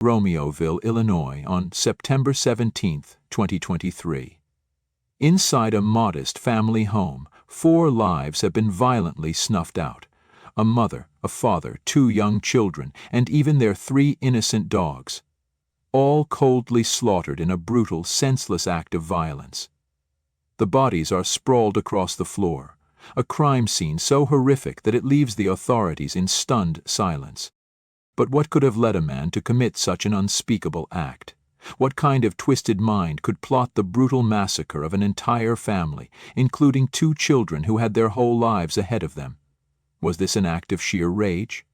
Romeoville, Illinois, on September 17, 2023. Inside a modest family home, 4 lives have been violently snuffed out. A mother, a father, 2 young children, and even their 3 innocent dogs. All coldly slaughtered in a brutal, senseless act of violence. The bodies are sprawled across the floor, a crime scene so horrific that it leaves the authorities in stunned silence. But what could have led a man to commit such an unspeakable act? What kind of twisted mind could plot the brutal massacre of an entire family, including 2 children who had their whole lives ahead of them? Was this an act of sheer rage?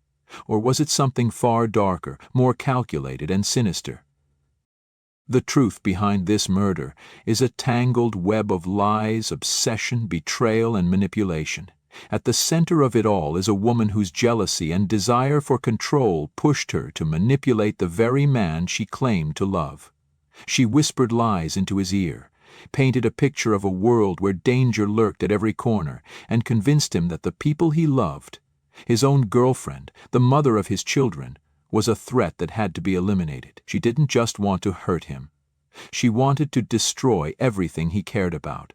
Or was it something far darker, more calculated and sinister? The truth behind this murder is a tangled web of lies, obsession, betrayal, and manipulation. At the center of it all is a woman whose jealousy and desire for control pushed her to manipulate the very man she claimed to love. She whispered lies into his ear, painted a picture of a world where danger lurked at every corner, and convinced him that the people he loved, his own girlfriend, the mother of his children, was a threat that had to be eliminated. She didn't just want to hurt him. She wanted to destroy everything he cared about.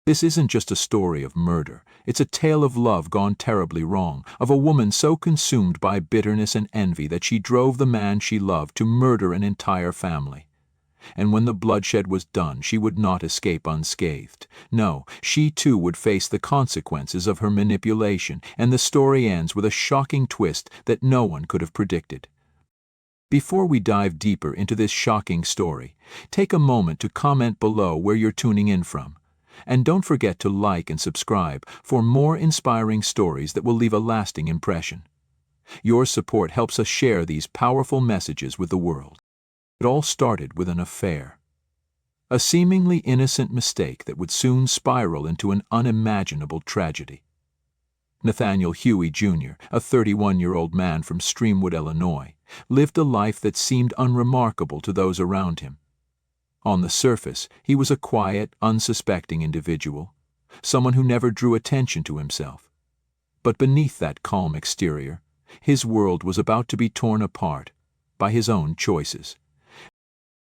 This isn't just a story of murder. It's a tale of love gone terribly wrong, of a woman so consumed by bitterness and envy that she drove the man she loved to murder an entire family. And when the bloodshed was done, she would not escape unscathed. No, she too would face the consequences of her manipulation, and the story ends with a shocking twist that no one could have predicted. Before we dive deeper into this shocking story, take a moment to comment below where you're tuning in from. And don't forget to like and subscribe for more inspiring stories that will leave a lasting impression. Your support helps us share these powerful messages with the world. It all started with an affair. A seemingly innocent mistake that would soon spiral into an unimaginable tragedy. Nathaniel Huey Jr., a 31-year-old man from Streamwood, Illinois, lived a life that seemed unremarkable to those around him. On the surface, he was a quiet, unsuspecting individual, someone who never drew attention to himself. But beneath that calm exterior, his world was about to be torn apart by his own choices.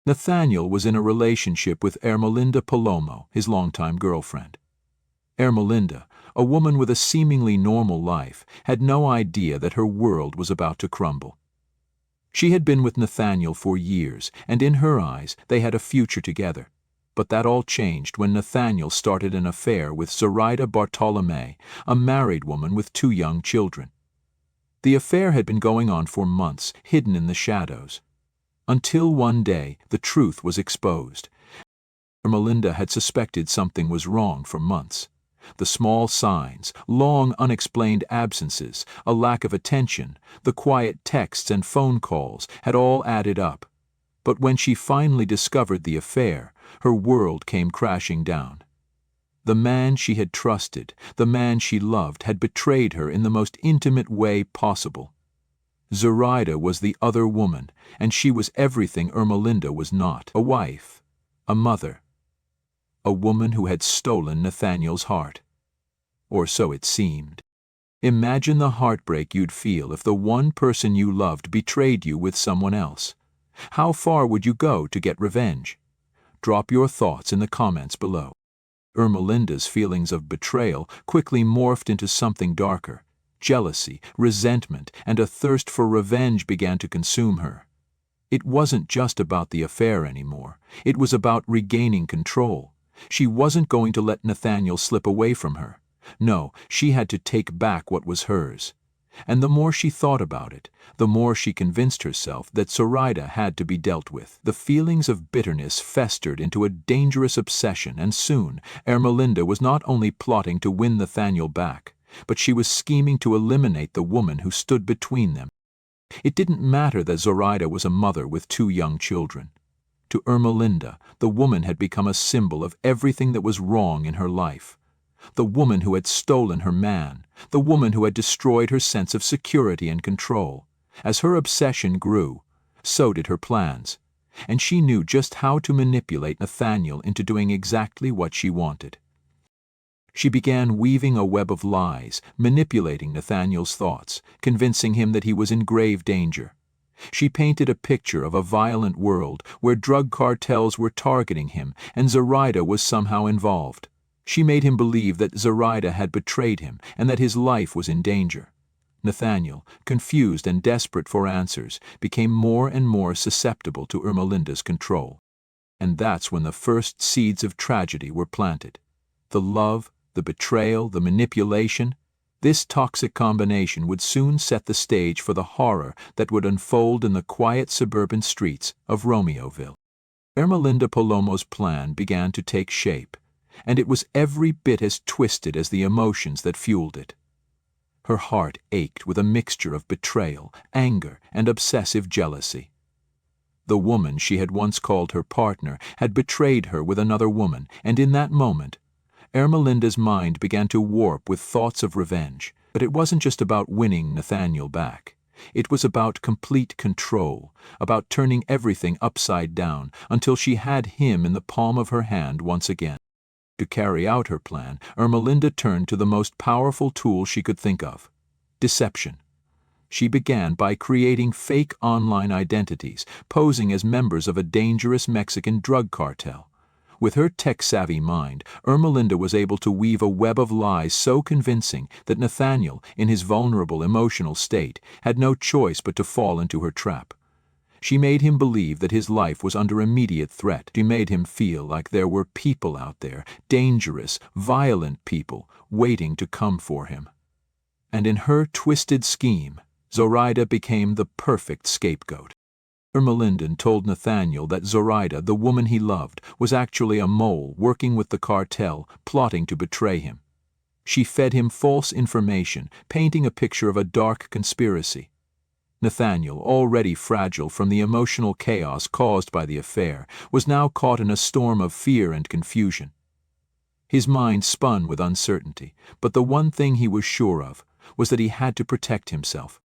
Nathaniel was in a relationship with Ermelinda Palomo, his longtime girlfriend. Ermelinda, a woman with a seemingly normal life, had no idea that her world was about to crumble. She had been with Nathaniel for years, and in her eyes they had a future together. But that all changed when Nathaniel started an affair with Zoraida Bartolome, a married woman with 2 young children. The affair had been going on for months, hidden in the shadows. Until one day, the truth was exposed. Ermelinda had suspected something was wrong for months. The small signs, long unexplained absences, a lack of attention, the quiet texts and phone calls had all added up. But when she finally discovered the affair, her world came crashing down. The man she had trusted, the man she loved, had betrayed her in the most intimate way possible. Zoraida was the other woman, and she was everything Ermelinda was not: a wife, a mother. A woman who had stolen Nathaniel's heart. Or so it seemed. Imagine the heartbreak you'd feel if the one person you loved betrayed you with someone else. How far would you go to get revenge? Drop your thoughts in the comments below. Ermelinda's feelings of betrayal quickly morphed into something darker. Jealousy, resentment, and a thirst for revenge began to consume her. It wasn't just about the affair anymore. It was about regaining control. She wasn't going to let Nathaniel slip away from her. No, she had to take back what was hers. And the more she thought about it, the more she convinced herself that Zoraida had to be dealt with. The feelings of bitterness festered into a dangerous obsession, and soon Ermelinda was not only plotting to win Nathaniel back, but she was scheming to eliminate the woman who stood between them. It didn't matter that Zoraida was a mother with 2 young children. To Ermelinda, the woman had become a symbol of everything that was wrong in her life. The woman who had stolen her man, the woman who had destroyed her sense of security and control. As her obsession grew, so did her plans, and she knew just how to manipulate Nathaniel into doing exactly what she wanted. She began weaving a web of lies, manipulating Nathaniel's thoughts, convincing him that he was in grave danger. She painted a picture of a violent world where drug cartels were targeting him and Zoraida was somehow involved. She made him believe that Zoraida had betrayed him and that his life was in danger. Nathaniel, confused and desperate for answers, became more and more susceptible to Ermelinda's control. And that's when the first seeds of tragedy were planted. The love, the betrayal, the manipulation. This toxic combination would soon set the stage for the horror that would unfold in the quiet suburban streets of Romeoville. Ermelinda Palomo's plan began to take shape, and it was every bit as twisted as the emotions that fueled it. Her heart ached with a mixture of betrayal, anger, and obsessive jealousy. The woman she had once called her partner had betrayed her with another woman, and in that moment, Ermelinda's mind began to warp with thoughts of revenge. But it wasn't just about winning Nathaniel back. It was about complete control, about turning everything upside down until she had him in the palm of her hand once again. To carry out her plan, Ermelinda turned to the most powerful tool she could think of: deception. She began by creating fake online identities, posing as members of a dangerous Mexican drug cartel. With her tech-savvy mind, Ermelinda was able to weave a web of lies so convincing that Nathaniel, in his vulnerable emotional state, had no choice but to fall into her trap. She made him believe that his life was under immediate threat. She made him feel like there were people out there, dangerous, violent people, waiting to come for him. And in her twisted scheme, Zoraida became the perfect scapegoat. Ermelinda told Nathaniel that Zoraida, the woman he loved, was actually a mole working with the cartel, plotting to betray him. She fed him false information, painting a picture of a dark conspiracy. Nathaniel, already fragile from the emotional chaos caused by the affair, was now caught in a storm of fear and confusion. His mind spun with uncertainty, but the one thing he was sure of was that he had to protect himself.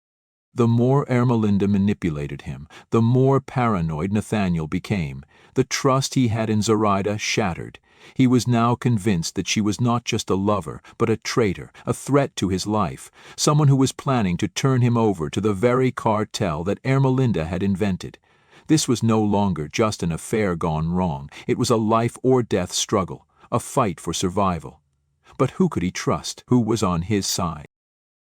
The more Ermelinda manipulated him, the more paranoid Nathaniel became. The trust he had in Zoraida shattered. He was now convinced that she was not just a lover, but a traitor, a threat to his life, someone who was planning to turn him over to the very cartel that Ermelinda had invented. This was no longer just an affair gone wrong. It was a life-or-death struggle, a fight for survival. But who could he trust? Who was on his side?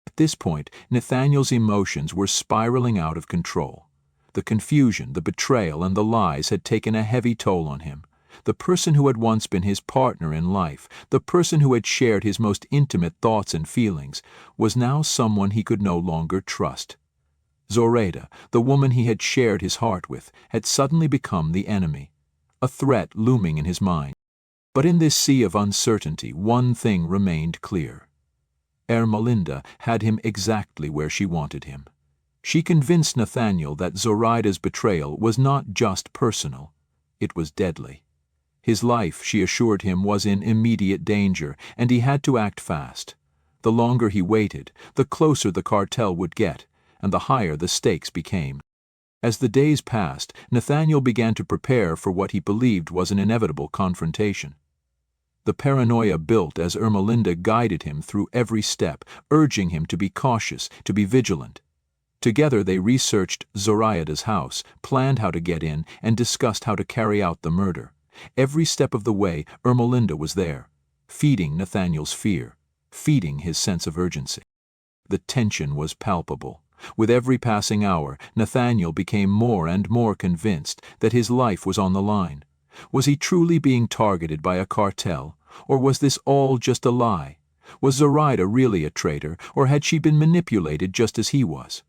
At this point, Nathaniel's emotions were spiraling out of control. The confusion, the betrayal, and the lies had taken a heavy toll on him. The person who had once been his partner in life, the person who had shared his most intimate thoughts and feelings, was now someone he could no longer trust. Zoraida, the woman he had shared his heart with, had suddenly become the enemy, a threat looming in his mind. But in this sea of uncertainty, one thing remained clear. Ermelinda had him exactly where she wanted him. She convinced Nathaniel that Zoraida's betrayal was not just personal, it was deadly. His life, she assured him, was in immediate danger, and he had to act fast. The longer he waited, the closer the cartel would get, and the higher the stakes became. As the days passed, Nathaniel began to prepare for what he believed was an inevitable confrontation. The paranoia built as Ermelinda guided him through every step, urging him to be cautious, to be vigilant. Together they researched Zoraida's house, planned how to get in, and discussed how to carry out the murder. Every step of the way, Ermelinda was there, feeding Nathaniel's fear, feeding his sense of urgency. The tension was palpable. With every passing hour, Nathaniel became more and more convinced that his life was on the line. Was he truly being targeted by a cartel, or was this all just a lie? Was Zoraida really a traitor, or had she been manipulated just as he was?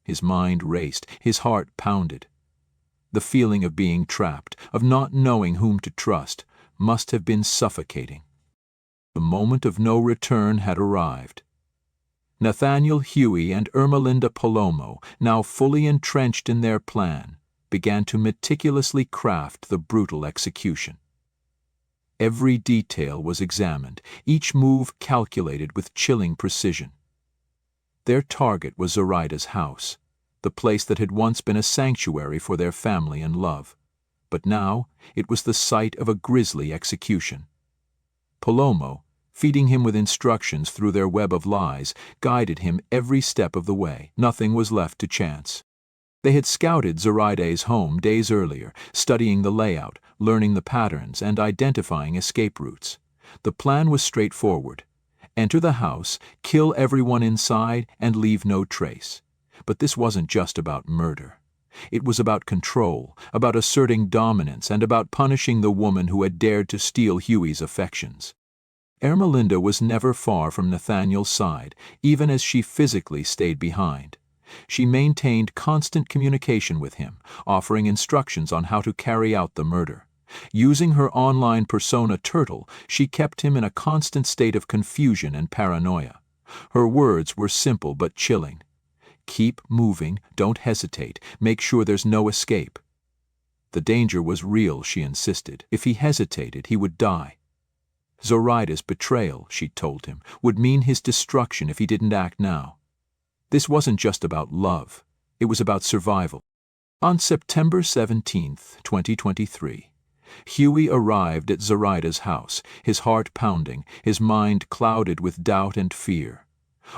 His mind raced, his heart pounded. The feeling of being trapped, of not knowing whom to trust, must have been suffocating. The moment of no return had arrived. Nathaniel Huey and Ermelinda Palomo, now fully entrenched in their plan, began to meticulously craft the brutal execution. Every detail was examined, each move calculated with chilling precision. Their target was Zoraida's house, the place that had once been a sanctuary for their family and love. But now it was the site of a grisly execution. Palomo, feeding him with instructions through their web of lies, guided him every step of the way. Nothing was left to chance. They had scouted Zoraide's home days earlier, studying the layout, learning the patterns, and identifying escape routes. The plan was straightforward. Enter the house, kill everyone inside, and leave no trace. But this wasn't just about murder. It was about control, about asserting dominance, and about punishing the woman who had dared to steal Huey's affections. Ermelinda was never far from Nathaniel's side, even as she physically stayed behind. She maintained constant communication with him, offering instructions on how to carry out the murder. Using her online persona Turtle, she kept him in a constant state of confusion and paranoia. Her words were simple but chilling. Keep moving, don't hesitate, make sure there's no escape. The danger was real, she insisted. If he hesitated, he would die. Zoraida's betrayal, she told him, would mean his destruction if he didn't act now. This wasn't just about love, it was about survival. On September 17, 2023, Huey arrived at Zoraida's house, his heart pounding, his mind clouded with doubt and fear.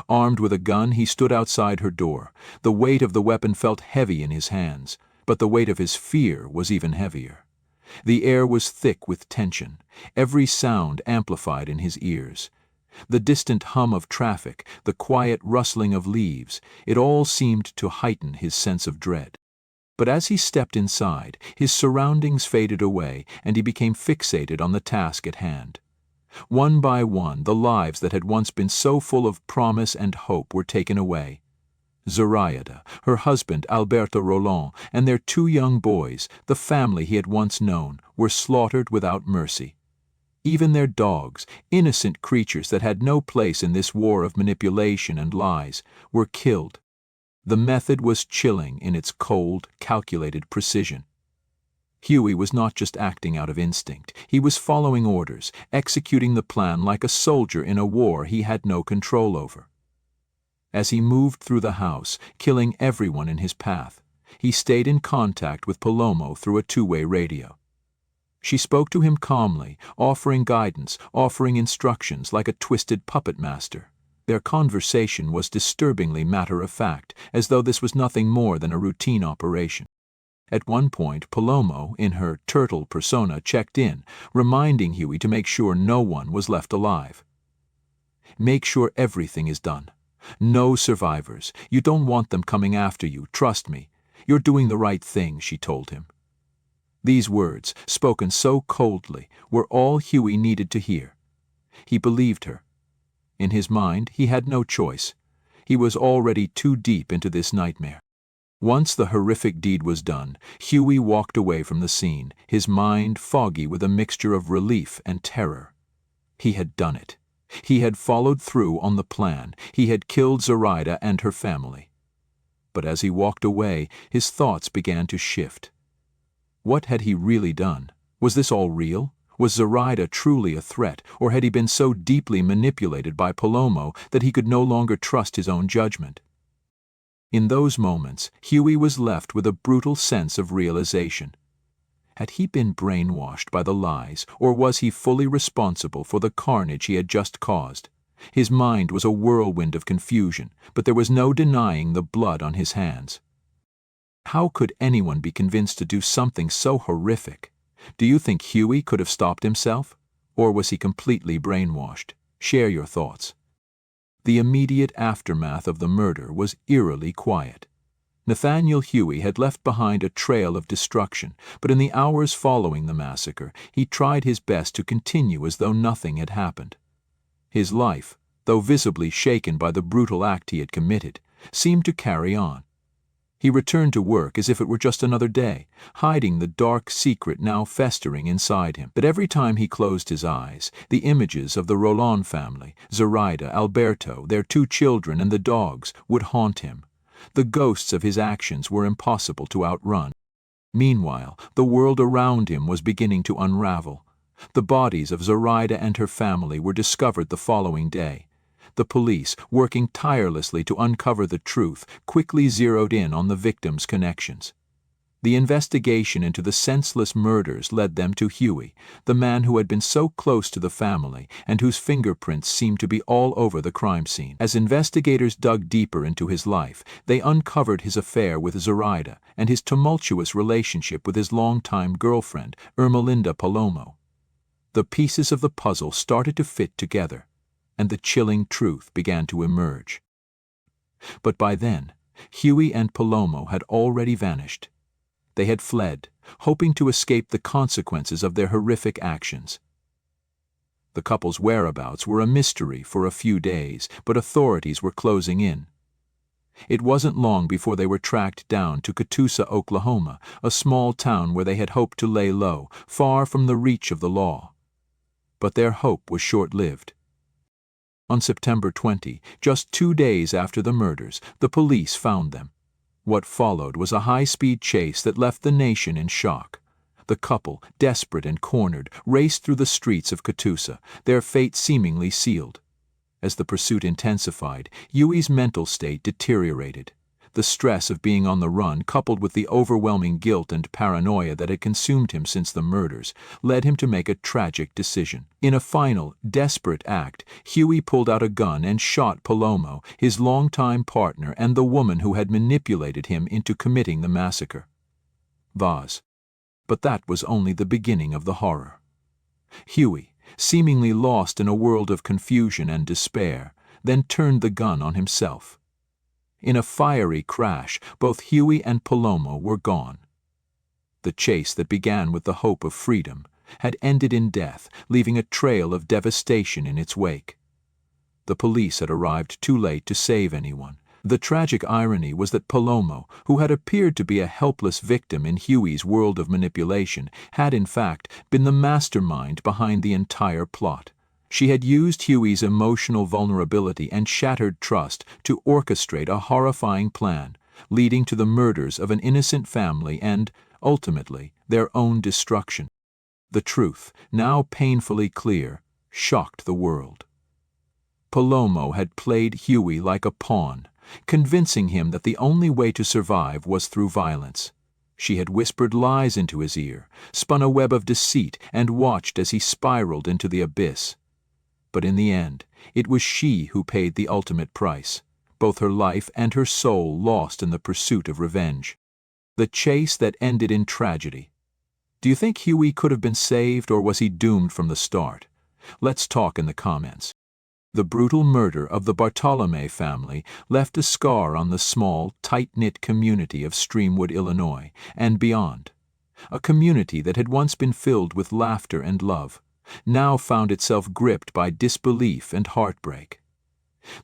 Armed with a gun, he stood outside her door. The weight of the weapon felt heavy in his hands, but the weight of his fear was even heavier. The air was thick with tension, every sound amplified in his ears. The distant hum of traffic, the quiet rustling of leaves, it all seemed to heighten his sense of dread. But as he stepped inside, his surroundings faded away, and he became fixated on the task at hand. One by one, the lives that had once been so full of promise and hope were taken away. Zoraida, her husband Alberto Roland, and their 2 young boys, the family he had once known, were slaughtered without mercy. Even their dogs, innocent creatures that had no place in this war of manipulation and lies, were killed. The method was chilling in its cold, calculated precision. Huey was not just acting out of instinct. He was following orders, executing the plan like a soldier in a war he had no control over. As he moved through the house, killing everyone in his path, he stayed in contact with Palomo through a 2-way radio. She spoke to him calmly, offering guidance, offering instructions like a twisted puppet master. Their conversation was disturbingly matter-of-fact, as though this was nothing more than a routine operation. At one point, Palomo, in her turtle persona, checked in, reminding Huey to make sure no one was left alive. Make sure everything is done. No survivors. You don't want them coming after you, trust me. You're doing the right thing, she told him. These words, spoken so coldly, were all Huey needed to hear. He believed her. In his mind, he had no choice. He was already too deep into this nightmare. Once the horrific deed was done, Huey walked away from the scene, his mind foggy with a mixture of relief and terror. He had done it. He had followed through on the plan. He had killed Zoraida and her family. But as he walked away, his thoughts began to shift. What had he really done? Was this all real? Was Zoraida truly a threat, or had he been so deeply manipulated by Palomo that he could no longer trust his own judgment? In those moments, Huey was left with a brutal sense of realization. Had he been brainwashed by the lies, or was he fully responsible for the carnage he had just caused? His mind was a whirlwind of confusion, but there was no denying the blood on his hands. How could anyone be convinced to do something so horrific? Do you think Huey could have stopped himself? Or was he completely brainwashed? Share your thoughts. The immediate aftermath of the murder was eerily quiet. Nathaniel Huey had left behind a trail of destruction, but in the hours following the massacre, he tried his best to continue as though nothing had happened. His life, though visibly shaken by the brutal act he had committed, seemed to carry on. He returned to work as if it were just another day, hiding the dark secret now festering inside him. But every time he closed his eyes, the images of the Roland family, Zoraida, Alberto, their 2 children, and the dogs would haunt him. The ghosts of his actions were impossible to outrun. Meanwhile, the world around him was beginning to unravel. The bodies of Zoraida and her family were discovered the following day. The police, working tirelessly to uncover the truth, quickly zeroed in on the victims' connections. The investigation into the senseless murders led them to Huey, the man who had been so close to the family and whose fingerprints seemed to be all over the crime scene. As investigators dug deeper into his life, they uncovered his affair with Zoraida and his tumultuous relationship with his longtime girlfriend, Ermelinda Palomo. The pieces of the puzzle started to fit together, and the chilling truth began to emerge. But by then, Huey and Palomo had already vanished. They had fled, hoping to escape the consequences of their horrific actions. The couple's whereabouts were a mystery for a few days, but authorities were closing in. It wasn't long before they were tracked down to Catoosa, Oklahoma, a small town where they had hoped to lay low, far from the reach of the law. But their hope was short-lived. On September 20, just 2 days after the murders, the police found them. What followed was a high-speed chase that left the nation in shock. The couple, desperate and cornered, raced through the streets of Catoosa, their fate seemingly sealed. As the pursuit intensified, Huey's mental state deteriorated. The stress of being on the run, coupled with the overwhelming guilt and paranoia that had consumed him since the murders, led him to make a tragic decision. In a final, desperate act, Huey pulled out a gun and shot Palomo, his longtime partner and the woman who had manipulated him into committing the massacre. Vaz. But that was only the beginning of the horror. Huey, seemingly lost in a world of confusion and despair, then turned the gun on himself. In a fiery crash, both Huey and Palomo were gone. The chase that began with the hope of freedom had ended in death, leaving a trail of devastation in its wake. The police had arrived too late to save anyone. The tragic irony was that Palomo, who had appeared to be a helpless victim in Huey's world of manipulation, had in fact been the mastermind behind the entire plot. She had used Huey's emotional vulnerability and shattered trust to orchestrate a horrifying plan, leading to the murders of an innocent family and, ultimately, their own destruction. The truth, now painfully clear, shocked the world. Palomo had played Huey like a pawn, convincing him that the only way to survive was through violence. She had whispered lies into his ear, spun a web of deceit, and watched as he spiraled into the abyss. But in the end, it was she who paid the ultimate price, both her life and her soul lost in the pursuit of revenge. The chase that ended in tragedy. Do you think Huey could have been saved, or was he doomed from the start? Let's talk in the comments. The brutal murder of the Bartolome family left a scar on the small, tight-knit community of Streamwood, Illinois, and beyond. A community that had once been filled with laughter and love, now found itself gripped by disbelief and heartbreak.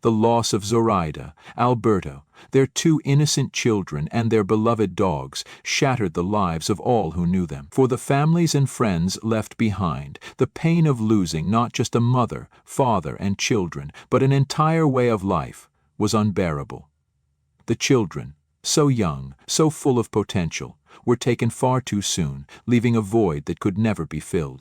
The loss of Zoraida, Alberto, their 2 innocent children, and their beloved dogs shattered the lives of all who knew them. For the families and friends left behind, the pain of losing not just a mother, father, and children, but an entire way of life, was unbearable. The children, so young, so full of potential, were taken far too soon, leaving a void that could never be filled.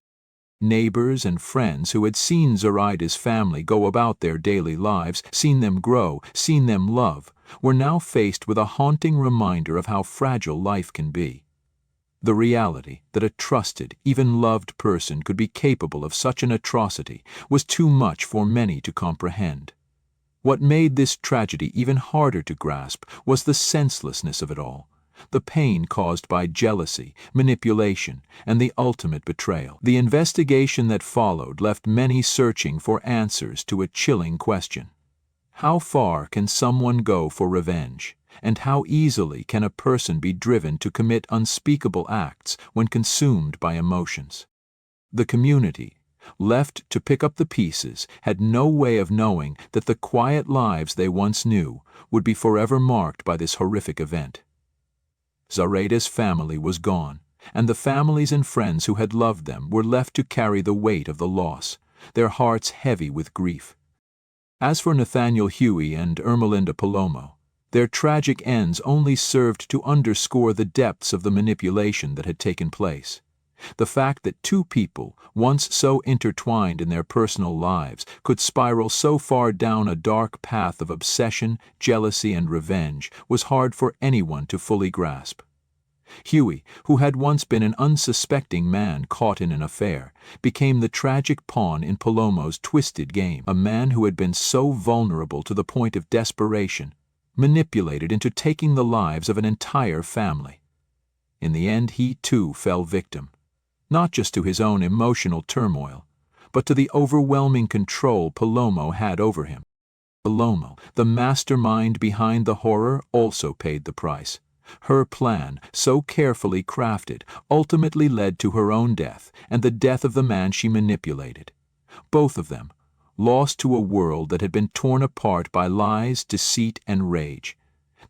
Neighbors and friends who had seen Zoraida's family go about their daily lives, seen them grow, seen them love, were now faced with a haunting reminder of how fragile life can be. The reality that a trusted, even loved person could be capable of such an atrocity was too much for many to comprehend. What made this tragedy even harder to grasp was the senselessness of it all. The pain caused by jealousy, manipulation, and the ultimate betrayal. The investigation that followed left many searching for answers to a chilling question. How far can someone go for revenge, and how easily can a person be driven to commit unspeakable acts when consumed by emotions? The community, left to pick up the pieces, had no way of knowing that the quiet lives they once knew would be forever marked by this horrific event. Zoraida's family was gone, and the families and friends who had loved them were left to carry the weight of the loss, their hearts heavy with grief. As for Nathaniel Huey and Ermelinda Palomo, their tragic ends only served to underscore the depths of the manipulation that had taken place. The fact that 2 people, once so intertwined in their personal lives, could spiral so far down a dark path of obsession, jealousy, and revenge was hard for anyone to fully grasp. Huey, who had once been an unsuspecting man caught in an affair, became the tragic pawn in Palomo's twisted game. A man who had been so vulnerable to the point of desperation, manipulated into taking the lives of an entire family. In the end, he too fell victim, not just to his own emotional turmoil, but to the overwhelming control Palomo had over him. Palomo, the mastermind behind the horror, also paid the price. Her plan, so carefully crafted, ultimately led to her own death and the death of the man she manipulated. Both of them, lost to a world that had been torn apart by lies, deceit, and rage.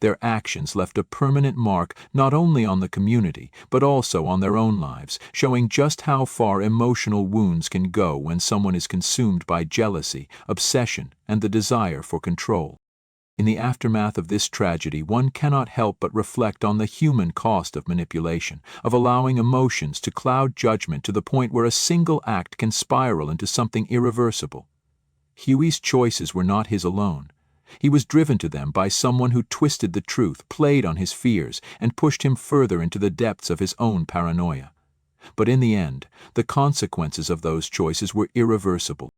Their actions left a permanent mark not only on the community, but also on their own lives, showing just how far emotional wounds can go when someone is consumed by jealousy, obsession, and the desire for control. In the aftermath of this tragedy, one cannot help but reflect on the human cost of manipulation, of allowing emotions to cloud judgment to the point where a single act can spiral into something irreversible. Huey's choices were not his alone. He was driven to them by someone who twisted the truth, played on his fears, and pushed him further into the depths of his own paranoia. But in the end, the consequences of those choices were irreversible.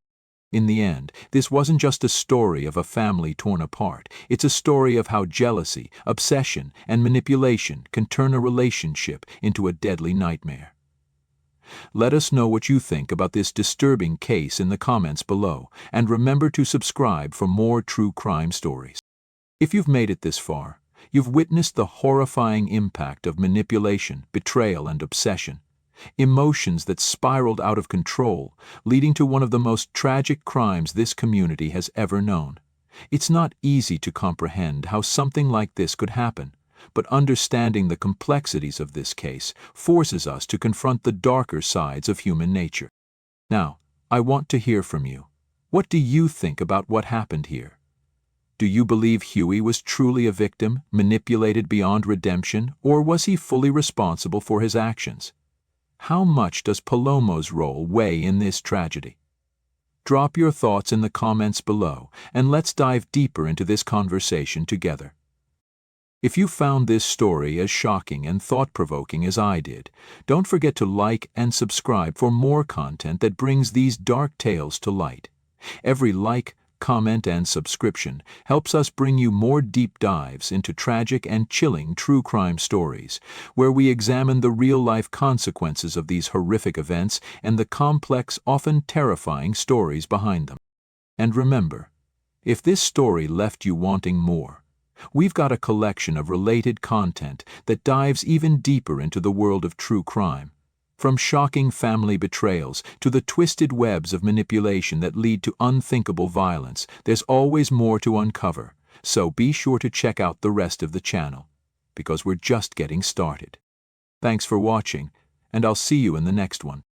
In the end, this wasn't just a story of a family torn apart. It's a story of how jealousy, obsession, and manipulation can turn a relationship into a deadly nightmare. Let us know what you think about this disturbing case in the comments below, and remember to subscribe for more true crime stories. If you've made it this far, you've witnessed the horrifying impact of manipulation, betrayal, and obsession. Emotions that spiraled out of control, leading to one of the most tragic crimes this community has ever known. It's not easy to comprehend how something like this could happen, but understanding the complexities of this case forces us to confront the darker sides of human nature. Now, I want to hear from you. What do you think about what happened here? Do you believe Huey was truly a victim, manipulated beyond redemption, or was he fully responsible for his actions? How much does Palomo's role weigh in this tragedy? Drop your thoughts in the comments below, and let's dive deeper into this conversation together. If you found this story as shocking and thought-provoking as I did, don't forget to like and subscribe for more content that brings these dark tales to light. Every like, comment, and subscription helps us bring you more deep dives into tragic and chilling true crime stories, where we examine the real-life consequences of these horrific events and the complex, often terrifying stories behind them. And remember, if this story left you wanting more, we've got a collection of related content that dives even deeper into the world of true crime. From shocking family betrayals to the twisted webs of manipulation that lead to unthinkable violence, there's always more to uncover, so be sure to check out the rest of the channel, because we're just getting started. Thanks for watching, and I'll see you in the next one.